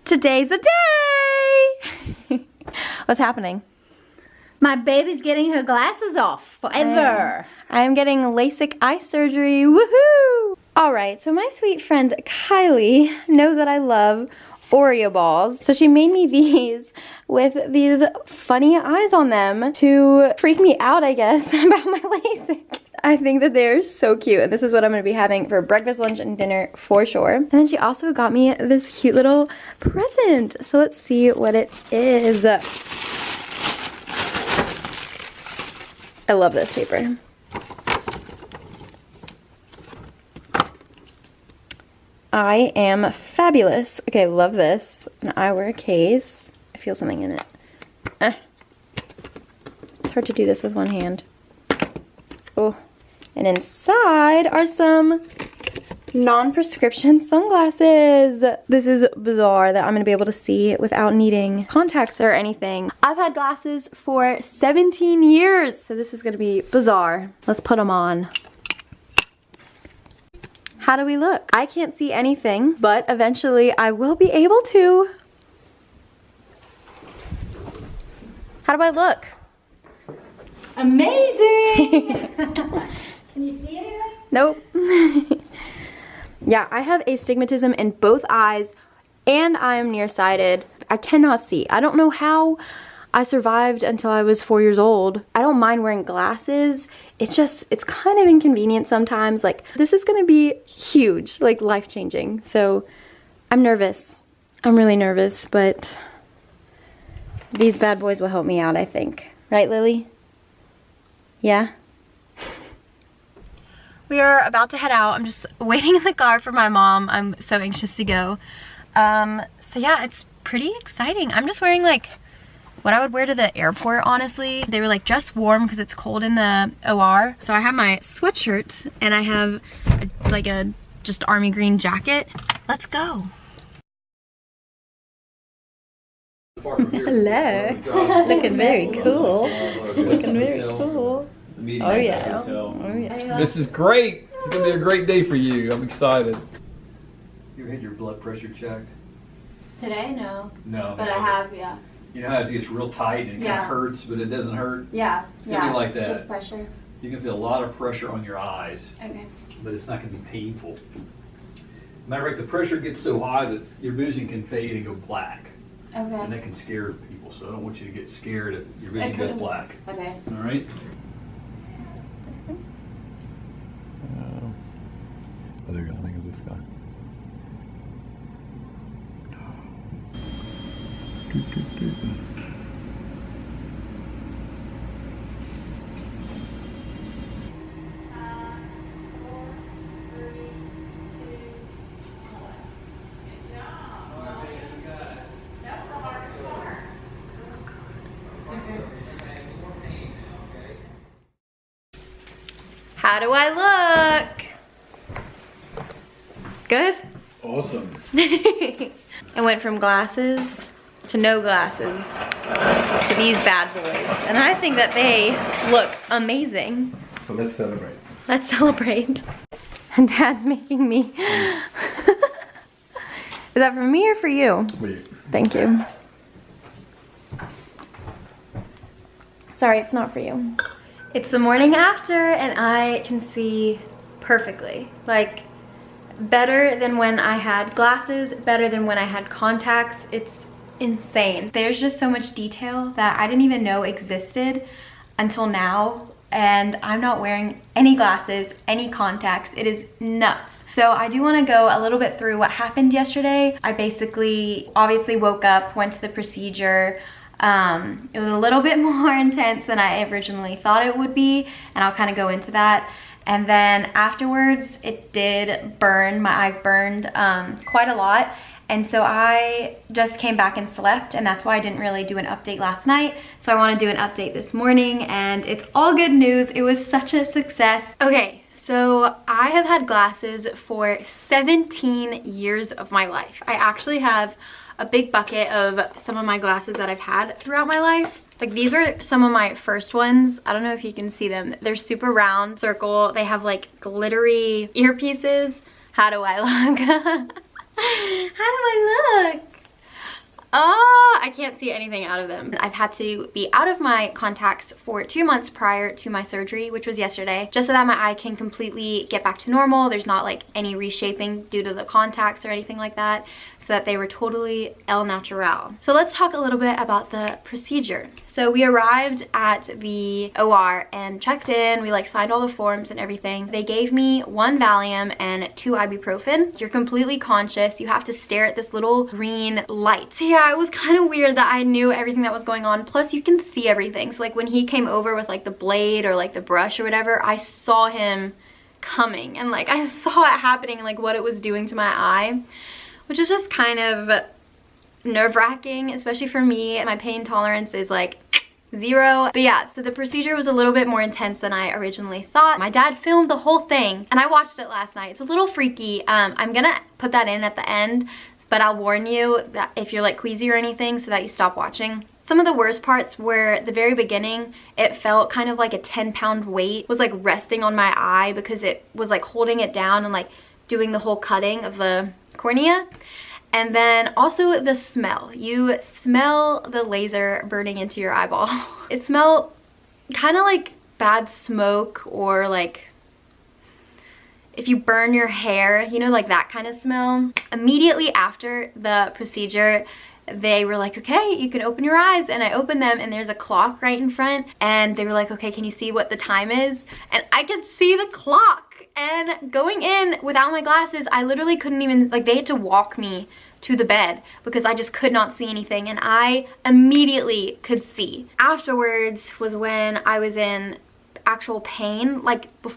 Today's the day! What's happening? My baby's getting her glasses off forever. I am getting LASIK eye surgery. Woohoo! Alright, so my sweet friend Kylie knows that I love Oreo balls. So she made me these with these funny eyes on them to freak me out, I guess, about my LASIK. I think that they're so cute, and this is what I'm going to be having for breakfast, lunch, and dinner for sure. And then she also got me this cute little present. So let's see what it is. I love this paper. I am fabulous. Okay, love this. An eyewear case. I feel something in it. It's hard to do this with one hand. Oh. And inside are some non-prescription sunglasses. This is bizarre that I'm gonna be able to see without needing contacts or anything. I've had glasses for 17 years, so this is gonna be bizarre. Let's put them on. How do we look? I can't see anything, but eventually I will be able to. How do I look? Amazing! Can you see anything? Nope. Yeah, I have astigmatism in both eyes and I am nearsighted. I cannot see. I don't know how I survived until I was 4 years old. I don't mind wearing glasses. It's kind of inconvenient sometimes. Like, this is gonna be huge, like life-changing. So I'm nervous. I'm really nervous, but these bad boys will help me out, I think. Right, Lily? Yeah? We are about to head out. I'm just waiting in the car for my mom. I'm so anxious to go. So yeah, it's pretty exciting. I'm just wearing like what I would wear to the airport, honestly. They were like, just warm because it's cold in the OR. So I have my sweatshirt and I have like a just army green jacket. Let's go. Hello. Looking very cool. Looking very cool. Oh yeah. Oh yeah. This is great. It's gonna be a great day for you. I'm excited. You ever had your blood pressure checked? Today, no. No. But I have, yeah. You know how it gets real tight and it kind of hurts, but it doesn't hurt? Yeah. It's gonna be like that. Just pressure. You can feel a lot of pressure on your eyes. Okay. But it's not gonna be painful. Matter of fact, the pressure gets so high that your vision can fade and go black. Okay. And that can scare people, so I don't want you to get scared if your vision goes black. Okay. All right? Oh, there you go. I think of this guy. How do I look? Good? Awesome. I went from glasses to no glasses to these bad boys. And I think that they look amazing. So let's celebrate. Let's celebrate. And Dad's making me. Is that for me or for you? Wait. Thank you. Sorry, it's not for you. It's the morning after and I can see perfectly. Like, better than when I had glasses, better than when I had contacts. It's insane. There's just so much detail that I didn't even know existed until now, and I'm not wearing any glasses, any contacts. It is nuts. So I do want to go a little bit through what happened yesterday. I basically obviously woke up, went to the procedure. It was a little bit more intense than I originally thought it would be, and I'll kind of go into that. And then afterwards, it did burn, my eyes burned quite a lot. And so I just came back and slept, and that's why I didn't really do an update last night. So I want to do an update this morning, and it's all good news. It was such a success. Okay, so I have had glasses for 17 years of my life. I actually have a big bucket of some of my glasses that I've had throughout my life. Like, these were some of my first ones. I don't know if you can see them. They're super round, circle. They have like glittery earpieces. How do I look? How do I look? I can't see anything out of them. I've had to be out of my contacts for 2 months prior to my surgery, which was yesterday, just so that my eye can completely get back to normal. There's not like any reshaping due to the contacts or anything like that, so that they were totally el natural. So let's talk a little bit about the procedure. So we arrived at the OR and checked in. We like signed all the forms and everything. They gave me 1 Valium and 2 ibuprofen. You're completely conscious. You have to stare at this little green light. So yeah, it was kind of weird that I knew everything that was going on. Plus you can see everything. So like when he came over with like the blade or like the brush or whatever, I saw him coming and like I saw it happening and like what it was doing to my eye, which is just kind of nerve-wracking, especially for me. My pain tolerance is like 0. But yeah, so the procedure was a little bit more intense than I originally thought. My dad filmed the whole thing and I watched it last night. It's a little freaky. I'm gonna put that in at the end, but I'll warn you that if you're like queasy or anything, so that you stop watching. Some of the worst parts were the very beginning. It felt kind of like a 10-pound weight was like resting on my eye because it was like holding it down and like doing the whole cutting of the cornea. And then also the smell. You smell the laser burning into your eyeball. It smelled kind of like bad smoke, or like if you burn your hair, you know, like that kind of smell. Immediately after the procedure, they were like, okay, you can open your eyes. And I opened them and there's a clock right in front. And they were like, okay, can you see what the time is? And I could see the clock. And going in without my glasses, I literally couldn't even, like, they had to walk me to the bed because I just could not see anything, and I immediately could see. Afterwards was when I was in actual pain. Like the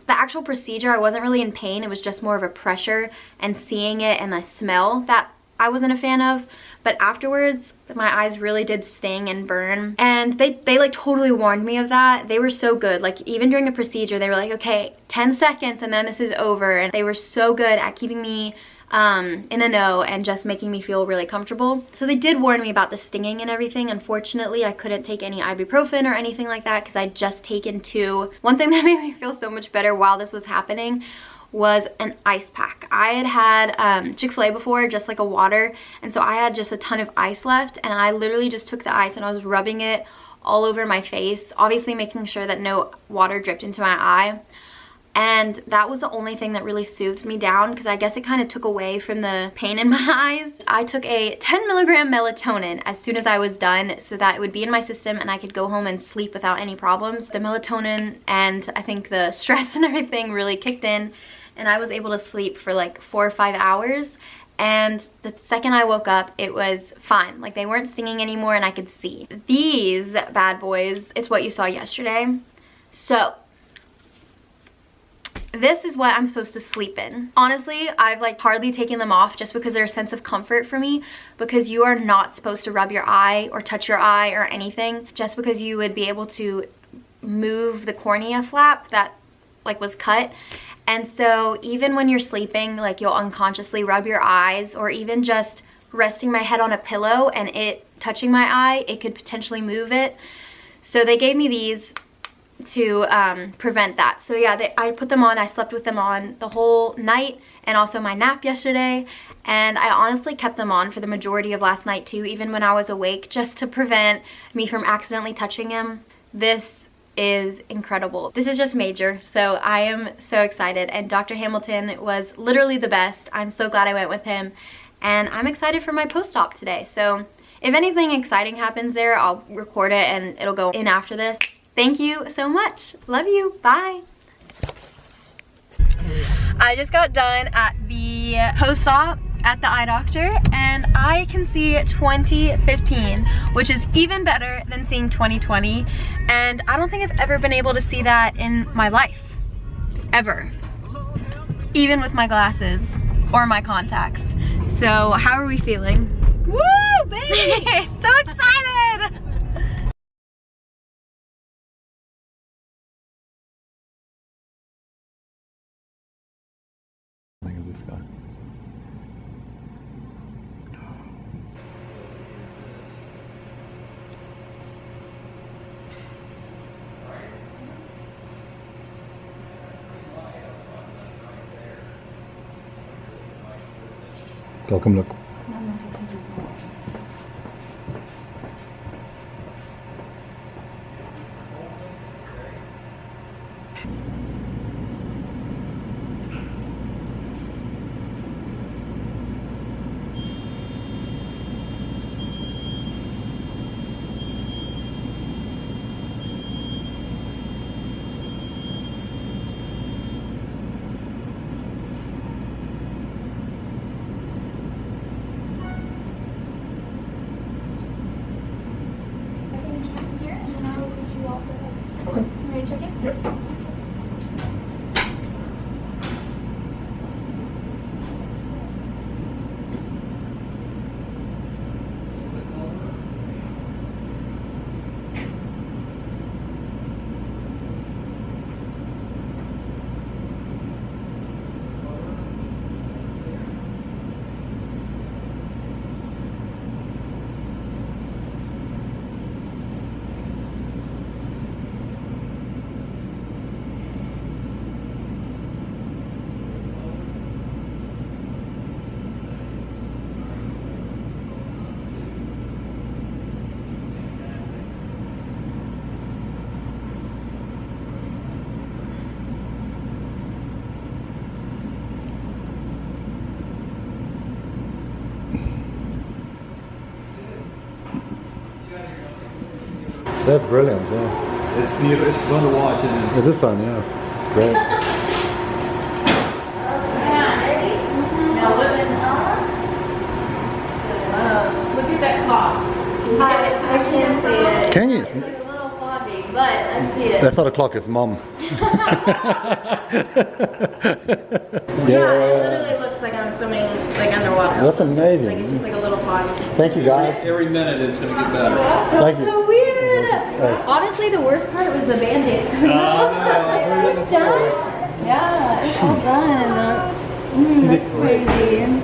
actual procedure, I wasn't really in pain. It was just more of a pressure and seeing it and the smell that I wasn't a fan of. But afterwards, my eyes really did sting and burn. And they like totally warned me of that. They were so good. Like even during the procedure, they were like, okay, 10 seconds and then this is over. And they were so good at keeping me in the know and just making me feel really comfortable. So they did warn me about the stinging and everything. Unfortunately, I couldn't take any ibuprofen or anything like that because I'd just taken 2. One thing that made me feel so much better while this was happening was an ice pack. I had had Chick-fil-A before, just like a water, and so I had just a ton of ice left, and I literally just took the ice and I was rubbing it all over my face, obviously making sure that no water dripped into my eye. And that was the only thing that really soothed me down, because I guess it kind of took away from the pain in my eyes. I took a 10 milligram melatonin as soon as I was done so that it would be in my system and I could go home and sleep without any problems. The melatonin and I think the stress and everything really kicked in, and I was able to sleep for like 4 or 5 hours. And the second I woke up, it was fine. Like they weren't stinging anymore and I could see. These bad boys, it's what you saw yesterday. So this is what I'm supposed to sleep in. Honestly, I've like hardly taken them off just because they're a sense of comfort for me, because you are not supposed to rub your eye or touch your eye or anything, just because you would be able to move the cornea flap that like was cut. And so even when you're sleeping, like you'll unconsciously rub your eyes, or even just resting my head on a pillow and it touching my eye, it could potentially move it. So they gave me these to prevent that. So yeah, I put them on. I slept with them on the whole night and also my nap yesterday. And I honestly kept them on for the majority of last night too, even when I was awake, just to prevent me from accidentally touching them. This is incredible. This is just major. So I am so excited, and Dr. Hamilton was literally the best. I'm so glad I went with him, and I'm excited for my post-op today. So if anything exciting happens there, I'll record it and it'll go in after this. Thank you so much. Love you. Bye. I just got done at the post-op at the eye doctor, and I can see 2015, which is even better than seeing 2020. And I don't think I've ever been able to see that in my life, ever, even with my glasses or my contacts. So how are we feeling? Woo, baby! So excited! Look at this guy. Welcome, look. That's brilliant, yeah. It's beautiful. It's fun to watch, isn't it? It is fun, yeah. It's great. Now look at that clock. I can't see it. Can you? It's like a little foggy, but I see it. That's not a clock, it's mom. Yeah, it literally looks like I'm swimming like underwater. That's amazing. Like it's just like a little foggy. Thank you, guys. Every minute it's going to get better. Thank you. So weird. Thanks. Honestly, the worst part was the band-aids coming off. It's done. Yeah, it's all done. That's crazy.